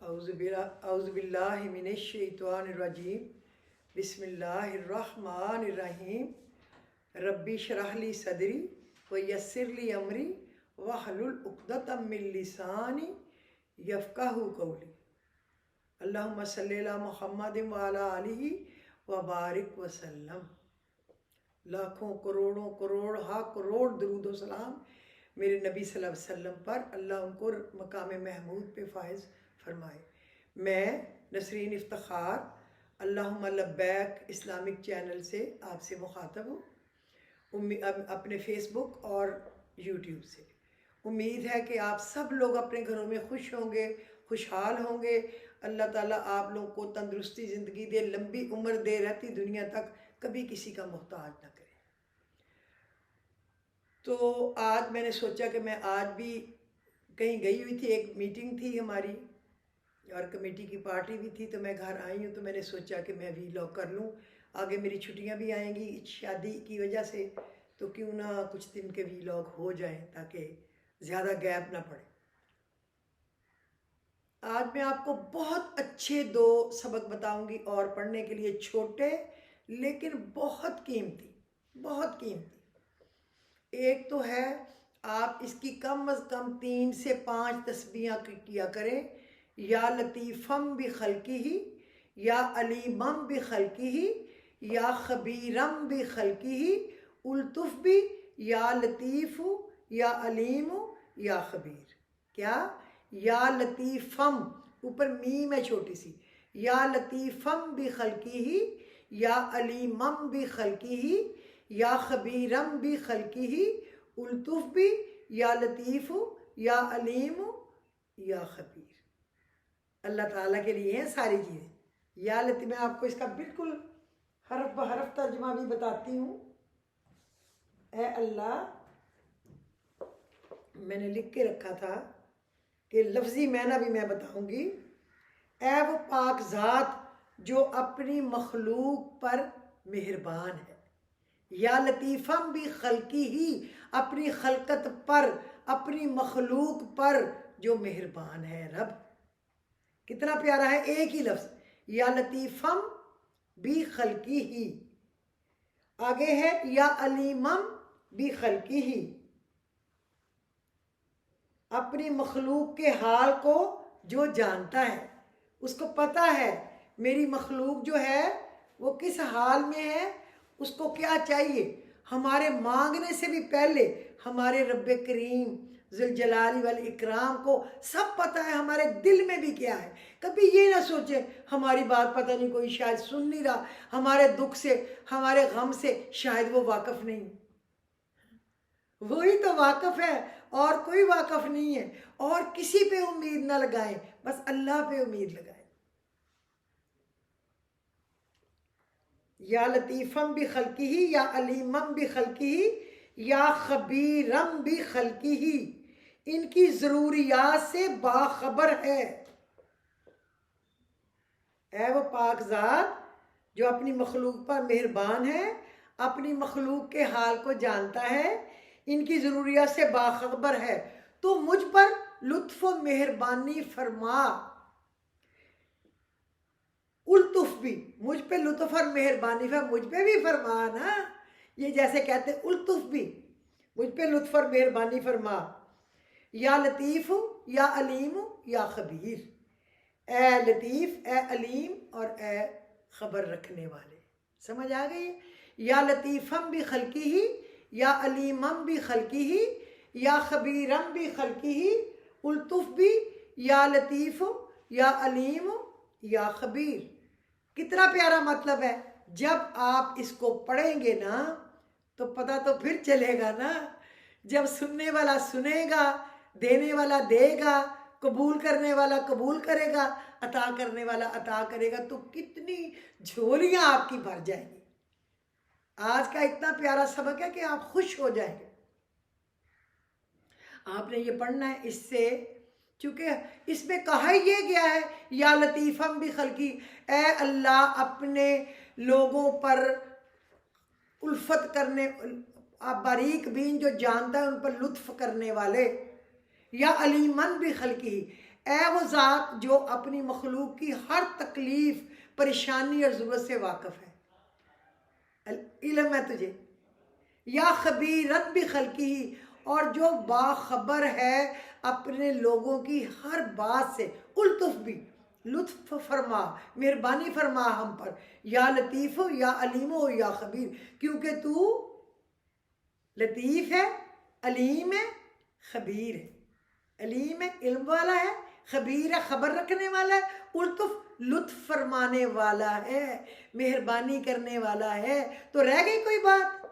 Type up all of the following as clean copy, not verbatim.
اعوذ باللہ من الشیطان الرجیم بسم اللہ الرحمن الرحیم ربی اشرح لی صدری ویسر لی امری واحلل عقدۃ من لسانی یفقہوا قولی اللہم صلی علی محمد وعلی آلہ وبارک وسلم۔ لاکھوں کروڑوں کروڑ ہا کروڑ درود و سلام میرے نبی صلی اللہ علیہ وسلم پر، اللہ ان کو مقام محمود پہ فائز فرمائے۔ میں نسرین افتخار اللہم لبیک اسلامک چینل سے آپ سے مخاطب ہوں، اپنے فیس بک اور یوٹیوب سے۔ امید ہے کہ آپ سب لوگ اپنے گھروں میں خوش ہوں گے، خوشحال ہوں گے۔ اللہ تعالیٰ آپ لوگوں کو تندرستی زندگی دے، لمبی عمر دے، رہتی دنیا تک کبھی کسی کا محتاج نہ کرے۔ تو آج میں نے سوچا کہ میں آج بھی کہیں گئی ہوئی تھی، ایک میٹنگ تھی ہماری اور کمیٹی کی پارٹی بھی تھی، تو میں گھر آئی ہوں تو میں نے سوچا کہ میں ویلاگ کر لوں۔ آگے میری چھٹیاں بھی آئیں گی شادی کی وجہ سے، تو کیوں نہ کچھ دن کے ویلاگ ہو جائیں تاکہ زیادہ گیپ نہ پڑے۔ آج میں آپ کو بہت اچھے 2 سبق بتاؤں گی، اور پڑھنے کے لیے چھوٹے لیکن بہت قیمتی، بہت قیمتی۔ ایک تو ہے، آپ اس کی کم از کم 3 سے 5 تسبیحاں کیا کریں، یا لطیفم بخلقہ یا علیمم بخلقہ یا خبیرم بخلقہ، الطف بھی یا لطیف یا علیم یا خبیر۔ کیا؟ یا لطیفم، اوپر میم ہے چھوٹی سی، یا لطیفم بخلقہ یا علیمم بخلقہ یا خبیرم بخلقہ، الطف بھی یا لطیف یا علیم یا خبیر۔ اللہ تعالیٰ کے لیے ہیں ساری چیزیں۔ یا لطیف، میں آپ کو اس کا بالکل حرف بحرف ترجمہ بھی بتاتی ہوں۔ اے اللہ، میں نے لکھ کے رکھا تھا کہ لفظی معنی بھی میں بتاؤں گی۔ اے وہ پاک ذات جو اپنی مخلوق پر مہربان ہے، یا لطیفم بھی خلقی ہی، اپنی خلقت پر، اپنی مخلوق پر جو مہربان ہے۔ رب کتنا پیارا ہے، ایک ہی لفظ، یا لطیفم بھی خلقی ہی۔ آگے ہے یا علیمم بھی خلقی ہی، اپنی مخلوق کے حال کو جو جانتا ہے، اس کو پتہ ہے میری مخلوق جو ہے وہ کس حال میں ہے، اس کو کیا چاہیے۔ ہمارے مانگنے سے بھی پہلے ہمارے رب کریم ذوالجلال والاکرام کو سب پتہ ہے ہمارے دل میں بھی کیا ہے۔ کبھی یہ نہ سوچیں ہماری بات پتہ نہیں کوئی شاید سن نہیں رہا، ہمارے دکھ سے، ہمارے غم سے شاید وہ واقف نہیں۔ وہی تو واقف ہے، اور کوئی واقف نہیں ہے۔ اور کسی پہ امید نہ لگائیں، بس اللہ پہ امید لگائیں۔ یا لطیفم بخلقہ یا علیمم بخلقہ یا خبیرم بخلقہ، ان کی ضروریات سے باخبر ہے۔ اے وہ پاک ذات جو اپنی مخلوق پر مہربان ہے، اپنی مخلوق کے حال کو جانتا ہے، ان کی ضروریات سے باخبر ہے، تو مجھ پر لطف و مہربانی فرما۔ الطف بھی، مجھ پہ لطف اور مہربانی فرما، مجھ پہ بھی فرما نا۔ یہ جیسے کہتے ہیں الطف بھی، مجھ پہ لطف اور مہربانی فرما۔ یا لطیف یا علیم یا خبیر، اے لطیف، اے علیم اور اے خبر رکھنے والے۔ سمجھ آ گئی؟ یا لطیفم بخلقہ یا علیمم بخلقہ یا خبیرم بخلقہ، الطف بھی یا لطیف یا علیم یا خبیر۔ کتنا پیارا مطلب ہے۔ جب آپ اس کو پڑھیں گے نا تو پتہ تو پھر چلے گا نا۔ جب سننے والا سنے گا، دینے والا دے گا، قبول کرنے والا قبول کرے گا، عطا کرنے والا عطا کرے گا، تو کتنی جھولیاں آپ کی بھر جائیں گی۔ آج کا اتنا پیارا سبق ہے کہ آپ خوش ہو جائیں گے۔ آپ نے یہ پڑھنا ہے اس سے، چونکہ اس میں کہا یہ گیا ہے یا لطیفم بخلقی، اے اللہ اپنے لوگوں پر الفت کرنے، آپ باریک بین جو جانتا ہے ان پر لطف کرنے والے، یا علیمن بخلقی، اے وہ ذات جو اپنی مخلوق کی ہر تکلیف پریشانی اور ضرورت سے واقف ہے، علم ہے تجھے، یا خبیرت بھی خلقی ہی، اور جو باخبر ہے اپنے لوگوں کی ہر بات سے، الطف بھی، لطف فرما، مہربانی فرما ہم پر، یا لطیف ہو یا علیم ہو یا خبیر، کیونکہ تو لطیف ہے، علیم ہے، خبیر ہے۔ علیم ہے، علم والا ہے، خبیر ہے، خبر رکھنے والا ہے، الطف لطف فرمانے والا ہے، مہربانی کرنے والا ہے۔ تو رہ گئی کوئی بات؟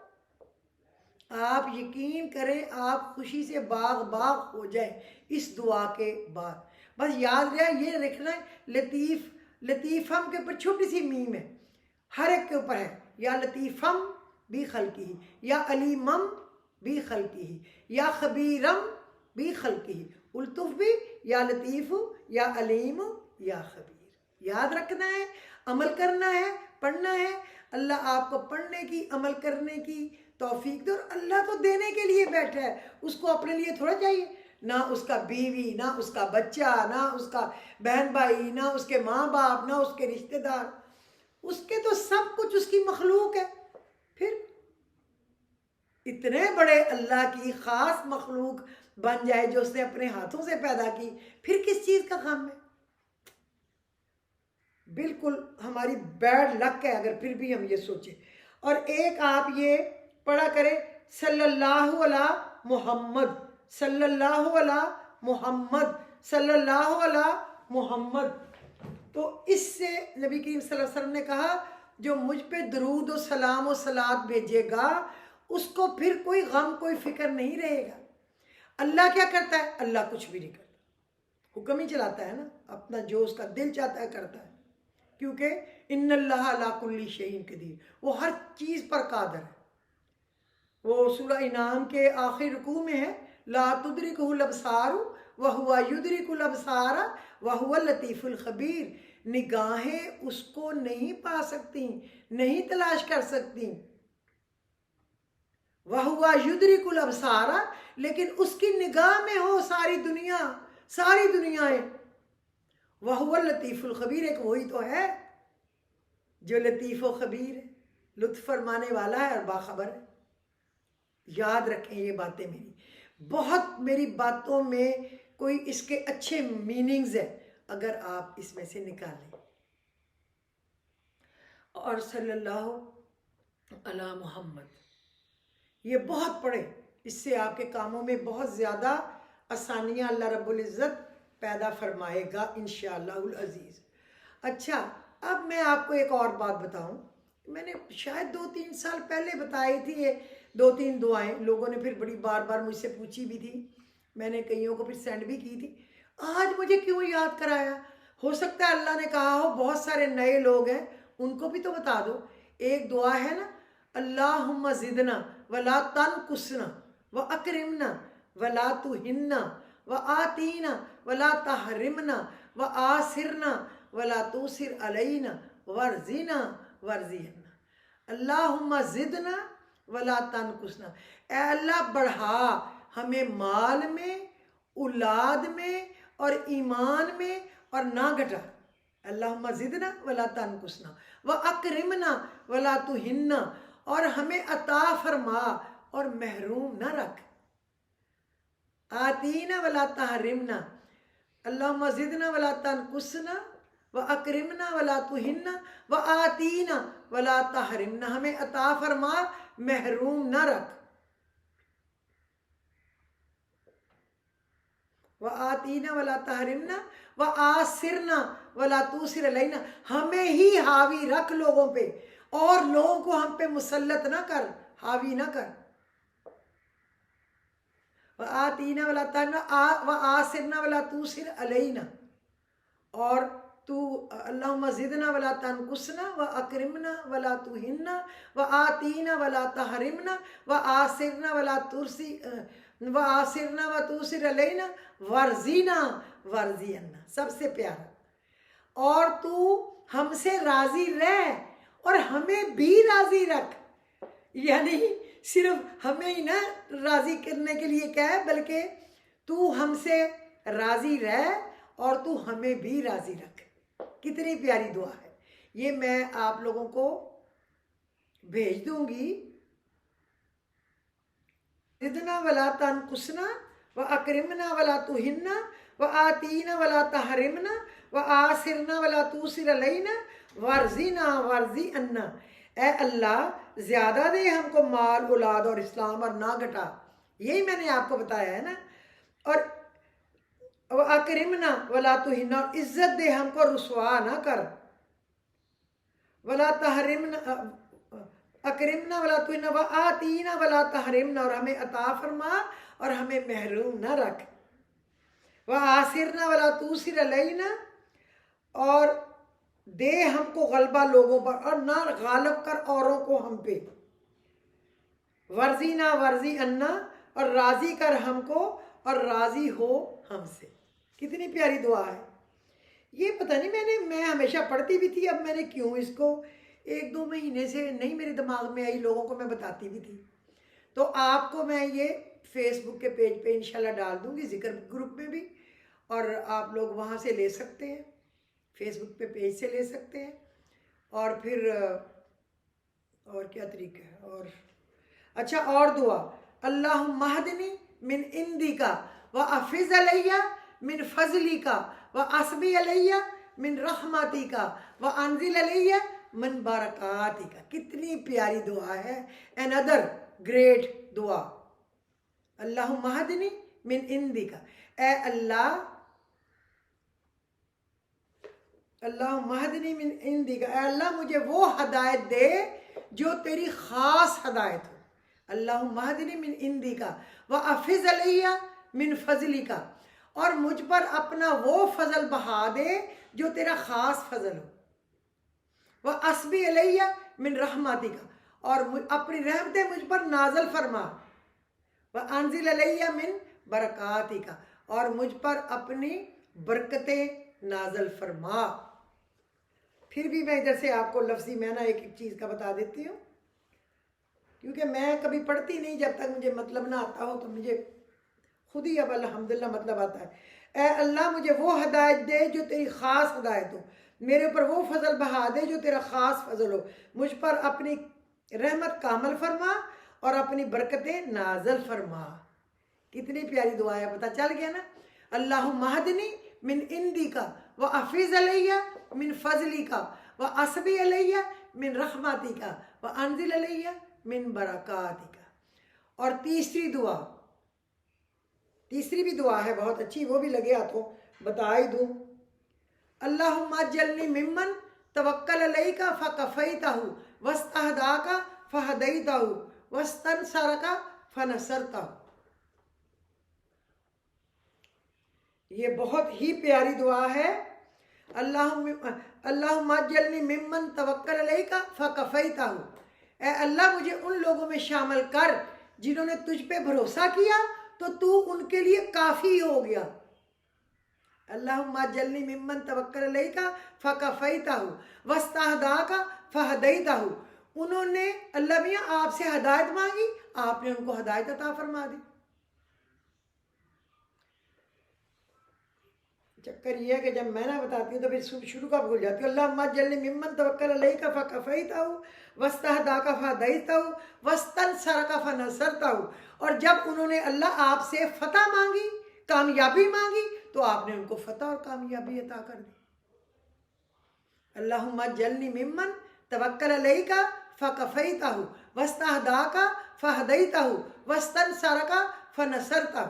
آپ یقین کریں آپ خوشی سے باغ باغ ہو جائیں اس دعا کے بعد۔ بس یاد رہا یہ رکھنا ہے، لطیف، لطیفم کے اوپر چھوٹی سی میم ہے، ہر ایک کے اوپر ہے، یا لطیفم بھی خلقی ہی، یا علیمم بھی خلقی ہی، یا خبیرم بھی خلقی ہی، الطف بھی، یا لطیف یا علیم یا خبیر۔ یاد رکھنا ہے، عمل کرنا ہے، پڑھنا ہے۔ اللہ آپ کو پڑھنے کی، عمل کرنے کی توفیق دے، اور اللہ تو دینے کے لیے بیٹھا ہے، اس کو اپنے لیے تھوڑا چاہیے، نہ اس کا بیوی، نہ اس کا بچہ، نہ اس کا بہن بھائی، نہ اس کے ماں باپ، نہ اس کے رشتہ دار، اس کے تو سب کچھ اس کی مخلوق ہے۔ پھر اتنے بڑے اللہ کی خاص مخلوق بن جائے جو اس نے اپنے ہاتھوں سے پیدا کی، پھر کس چیز کا غم ہے؟ بالکل ہماری بیڈ لک ہے اگر پھر بھی ہم یہ سوچیں۔ اور ایک آپ یہ پڑھا کریں، صلی اللہ علی محمد، صلی اللہ علی محمد، صلی اللہ علی محمد۔ تو اس سے نبی کریم صلی اللہ علیہ وسلم نے کہا جو مجھ پہ درود و سلام و صلات بھیجے گا اس کو پھر کوئی غم، کوئی فکر نہیں رہے گا۔ اللہ کیا کرتا ہے؟ اللہ کچھ بھی نہیں کرتا، حکم ہی چلاتا ہے نا، اپنا جو اس کا دل چاہتا ہے کرتا ہے، کیونکہ ان اللہ علی کل شیء قدیر، وہ ہر چیز پر قادر ہے۔ وہ سورہ انعام کے آخری رکوع میں ہے، لا تدرکہ الابصار وہو یدرک الابصار وہو اللطیف الخبیر، نگاہیں اس کو نہیں پا سکتی، نہیں تلاش کر سکتی، وہو یدرک الابصار، لیکن اس کی نگاہ میں ہو ساری دنیا، ساری دنیایں، وہو اللطیف الخبیر، ایک وہی تو ہے جو لطیف و خبیر ہے، لطف فرمانے والا ہے اور باخبر ہے۔ یاد رکھیں یہ باتیں میری، بہت میری باتوں میں کوئی اس کے اچھے میننگز ہیں اگر آپ اس میں سے نکالیں۔ اور صلی اللہ علی محمد یہ بہت پڑھیں، اس سے آپ کے کاموں میں بہت زیادہ آسانیاں اللہ رب العزت پیدا فرمائے گا انشاءاللہ العزیز۔ اچھا، اب میں آپ کو ایک اور بات بتاؤں، میں نے شاید 2-3 سال پہلے بتائی تھی یہ 2-3 دعائیں، لوگوں نے پھر بڑی بار بار مجھ سے پوچھی بھی تھی، میں نے کئیوں کو پھر سینڈ بھی کی تھی۔ آج مجھے کیوں یاد کرایا؟ ہو سکتا ہے اللہ نے کہا ہو بہت سارے نئے لوگ ہیں ان کو بھی تو بتا دو۔ ایک دعا ہے نا، اللہم زدنا ولا تنقصنا واکرمنا ولا تہنا وآتینا ولا تحرمنا وآثرنا ولا توثر علینا ورزنا ورزینا۔ اللہم زدنا ولا تنقصنا، اے اللہ بڑھا ہمیں مال میں، اولاد میں اور ایمان میں، اور نہ گھٹا۔ اللہم زدنا ولا تنقصنا واکرمنا ولا تہنا، اور ہمیں عطا فرما اور محروم نہ رکھ۔ آتینا ولا تحرمنا، اللہم زدنا ولا تنقصنا واکرمنا ولا تہنا وآتینا ولا تحرمنا، ہمیں عطا فرما محروم نہ رکھ۔ وآتینا ولا تحرمنا وآثرنا ولا توثر علینا، ہمیں ہی حاوی رکھ لوگوں پہ، اور لوگوں کو ہم پہ مسلط نہ کر، حاوی نہ کر۔ وآتینا ولا تحرمنا وآثرنا ولا توثر علینا، اور تو اللہم زدنا ولا تنقصنا واکرمنا ولا تہنا وآتینا ولا تحرمنا وآثرنا ولا توثر علینا ورزینا ورزینا، سب سے پیارا، اور تو ہم سے راضی رہ اور ہمیں بھی راضی رکھ۔ یعنی صرف ہمیں ہی نہ راضی کرنے کے لیے کہہ، بلکہ تو ہم سے راضی رہ اور تو ہمیں بھی راضی رکھ. کتنی پیاری دعا ہے. یہ میں آپ لوگوں کو بھیج دوں گی. زدنا ولا تنقصنا واکرمنا ولا تہنا وآتینا ولا تحرمنا وآثرنا ولا توثر علینا وارزقنا وارضی عنا. اے اللہ زیادہ دے ہم کو مال اولاد اور اسلام اور نہ گھٹا. یہی میں نے آپ کو بتایا ہے نا. اور وَأَكْرِمْنَا وَلَا تُهِنَّا, اور عزت دے ہم کو رسوا نہ کر. وَلَا تَحْرِمْنَا اکرمنا ولا تُهِنَّا وَآتِينَا وَلَا تَحْرِمْنَا, اور ہمیں عطا فرما اور ہمیں محروم نہ رکھ. وَآثِرْنَا وَلَا تُؤْثِرْ عَلَيْنَا, اور دے ہم کو غلبہ لوگوں پر اور نہ غالب کر اوروں کو ہم پہ. ورزینا ورزی عنا, اور راضی کر ہم کو اور راضی ہو ہم سے. کتنی پیاری دعا ہے. یہ پتہ نہیں میں ہمیشہ پڑھتی بھی تھی, اب میں نے کیوں اس کو 1-2 مہینے سے نہیں میرے دماغ میں آئی, لوگوں کو میں بتاتی بھی تھی. تو آپ کو میں یہ فیس بک کے پیج پہ انشاءاللہ ڈال دوں گی, ذکر گروپ میں بھی, اور آپ لوگ وہاں سے لے سکتے ہیں, فیس بک پہ پیج سے لے سکتے ہیں. اور پھر اور کیا طریقہ ہے. اور اچھا, اور دعا, اللہم اہدنی من عندک وافض علی من فضلک واسبی علی من رحمتک وانزل علی من برکاتک. کتنی پیاری دعا ہے. another great دعا. اللہم اہدنی من عندک, اے اللہ, اللہم اہدنی من عندک, اے اللہ مجھے وہ ہدایت دے جو تیری خاص ہدایت ہو. اللہم اہدنی من عندک وافض علی من فضلک, اور مجھ پر اپنا وہ فضل بہا دے جو تیرا خاص فضل ہو. واسبی علی من رحمتک, اور اپنی رحمتیں مجھ پر نازل فرما. وانزل علی من برکاتک, اور مجھ پر اپنی برکتیں نازل فرما. پھر بھی میں ادھر سے آپ کو لفظی معنی ایک ایک چیز کا بتا دیتی ہوں, کیونکہ میں کبھی پڑھتی نہیں جب تک مجھے مطلب نہ آتا ہو, تو مجھے خود ہی اب الحمدللہ مطلب آتا ہے. اے اللہ مجھے وہ ہدایت دے جو تیری خاص ہدایت ہو, میرے اوپر وہ فضل بہا دے جو تیرا خاص فضل ہو, مجھ پر اپنی رحمت کامل فرما اور اپنی برکتیں نازل فرما. کتنی پیاری دعا ہے, پتہ چل گیا نا. اللہم اہدنی من عندک وافض علی من فضلک واسبی علی من رحمتک وانزل علی من برکاتک. اور تیسری دعا, تیسری بھی دعا ہے بہت اچھی, وہ بھی لگے ہاتھوں بتا ہی دوں. اللہم اجعلنی ممن توکل علیک فکفیتہ واستہداک فہدیتہ واستنصرک فنصرتہ. یہ بہت ہی پیاری دعا ہے. اللہم اجعلنی ممن توکل علیک فکفیتہ, اے اللہ مجھے ان لوگوں میں شامل کر جنہوں نے تجھ پہ بھروسہ کیا تو تو ان کے لیے کافی ہو گیا. اللہم اجعلنی ممن توکل علیک فکفیتہ واستہداک فہدیتہ. انہوں نے اللہ میاں آپ سے ہدایت مانگی, آپ نے ان کو ہدایت عطا فرما دی. چکر یہ ہے کہ جب میں نہ بتاتی ہوں تو پھر شروع کا بھول جاتی ہوں. اللہم اجعلنی ممن توکل علیک فکفیتہ واستہداک فہدیتہ واستنصرک فنصرتہ. اور جب انہوں نے اللہ آپ سے فتح مانگی, کامیابی مانگی, تو آپ نے ان کو فتح اور کامیابی عطا کر دی. اللہم اجعلنی ممن توکل علیک فکفیتہ واستہداک فہدیتہ واستنصرک فنصرتہ.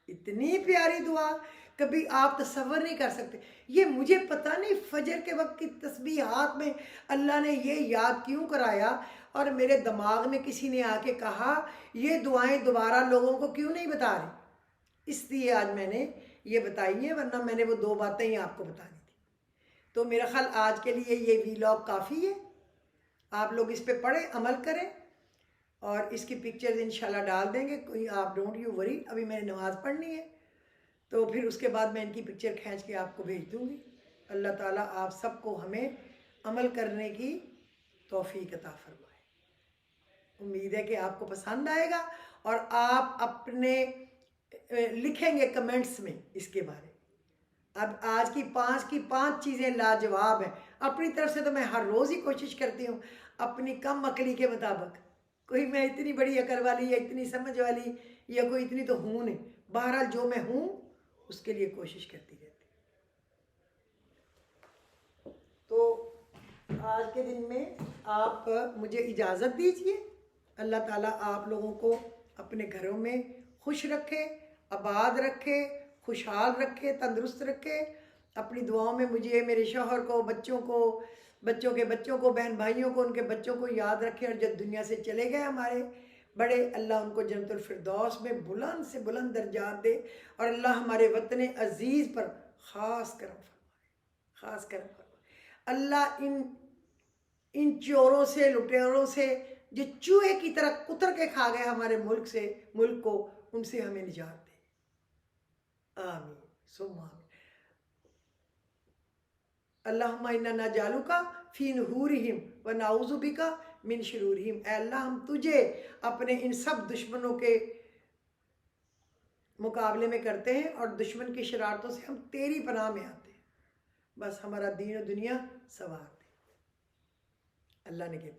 اتنی پیاری دعا کبھی آپ تصور نہیں کر سکتے. یہ مجھے پتہ نہیں فجر کے وقت کی تسبیحات میں اللہ نے یہ یاد کیوں کرایا, اور میرے دماغ میں کسی نے آ کے کہا یہ دعائیں دوبارہ لوگوں کو کیوں نہیں بتا رہے, اس لیے آج میں نے یہ بتائی ہے, ورنہ میں نے وہ 2 باتیں ہی آپ کو بتانی تھی. تو میرا خیال آج کے لیے یہ ویلاگ کافی ہے. آپ لوگ اس پہ پڑھیں, عمل کریں, اور اس کی پکچرز انشاءاللہ ڈال دیں گے. کوئی آپ ڈونٹ یو وری, ابھی میں نے نماز پڑھنی ہے, تو پھر اس کے بعد میں ان کی پکچر کھینچ کے آپ کو بھیج دوں گی. اللہ تعالیٰ آپ سب کو ہمیں عمل کرنے کی توفیق عطا فرمائے. امید ہے کہ آپ کو پسند آئے گا, اور آپ اپنے لکھیں گے کمنٹس میں اس کے بارے. اب آج کی پانچ چیزیں لاجواب ہیں. اپنی طرف سے تو میں ہر روز ہی کوشش کرتی ہوں اپنی کم عقلی کے مطابق. کوئی میں اتنی بڑی عقل والی یا اتنی سمجھ والی یا کوئی اتنی تو ہوں نہیں. بہرحال جو میں ہوں اس کے لیے کوشش کرتی رہتی. تو آج کے دن میں آپ مجھے اجازت دیجیے. اللہ تعالیٰ آپ لوگوں کو اپنے گھروں میں خوش رکھے، آباد رکھے، خوشحال رکھے، تندرست رکھے. اپنی دعاؤں میں مجھے، میرے شوہر کو، بچوں کو، بچوں کے بچوں کو، بہن بھائیوں کو، ان کے بچوں کو یاد رکھے. اور جب دنیا سے چلے گئے ہمارے بڑے، اللہ ان کو جنت الفردوس میں بلند سے بلند درجات دے. اور اللہ ہمارے وطن عزیز پر خاص کرم فرمائے، خاص کرم فرمائے. اللہ ان چوروں سے، لٹیروں سے جو چوہے کی طرح کتر کے کھا گئے ہمارے ملک کو، ان سے ہمیں نجات دے. آمین ثم آمین. اللہم انا نجعلک فی نحورہم ونعوذ بک من شرورہم. اے اللہ ہم تجھے اپنے ان سب دشمنوں کے مقابلے میں کرتے ہیں اور دشمن کی شرارتوں سے ہم تیری پناہ میں آتے ہیں. بس ہمارا دین و دنیا سوار دے. اللہ نے کے